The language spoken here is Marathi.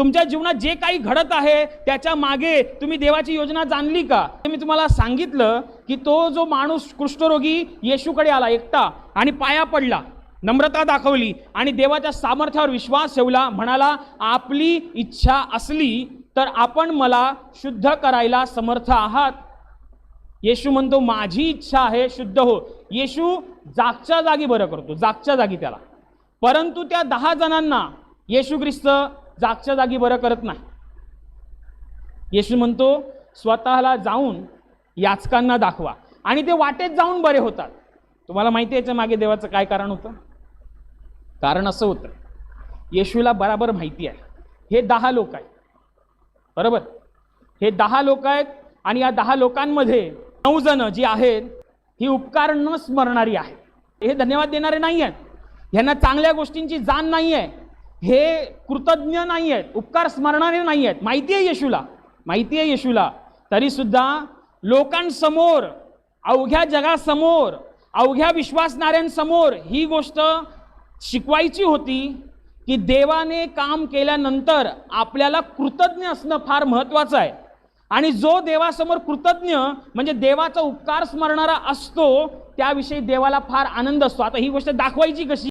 तुमच्या जीवनात जे काही घडत आहे त्याच्या मागे तुम्ही देवाची योजना जाणली का? मी तुम्हाला सांगितलं की तो जो माणूस कुष्ठरोगी येशूकडे आला एकटा आणि पाया पडला, नम्रता दाखवली आणि देवाच्या सामर्थ्यावर विश्वास ठेवला, म्हणाला आपली इच्छा असली तर आपण मला शुद्ध करायला समर्थ आहात. येशू म्हणतो माझी इच्छा आहे, शुद्ध हो. येशू जागच्या जागी बरं करतो, जागच्या जागी त्याला. परंतु त्या 10 जणांना येशू ख्रिस्त जागच्या जागी बरं करत नाही. येशू म्हणतो स्वतःला जाऊन याचकांना दाखवा आणि ते वाटेत जाऊन बरे होतात. तुम्हाला माहिती आहे याच्या मागे देवाचं काय कारण होतं? कारण असं होतं, येशूला बरोबर माहिती आहे हे 10 लोक आहेत, बरोबर. हे 10 लोक आहेत आणि या 10 लोकांमध्ये 9 जण जी आहेत ही उपकार न स्मरणारी आहेत. हे धन्यवाद देणारे नाही आहेत, ह्यांना चांगल्या गोष्टींची जाण नाही आहे, हे कृतज्ञ नाही आहेत, उपकार स्मरणारे नाही आहेत. माहिती आहे येशूला, माहिती आहे येशूला, तरी सुद्धा लोकांसमोर, अवघ्या जगासमोर, अवघ्या विश्वासणाऱ्यांसमोर ही गोष्ट शिकवायची होती की देवाने काम केल्यानंतर आपल्याला कृतज्ञ असणं फार महत्त्वाचं आहे. आणि जो देवासमोर कृतज्ञ म्हणजे देवाचा उपकार स्मरणारा असतो त्याविषयी देवाला फार आनंद असतो. आता ही गोष्ट दाखवायची कशी?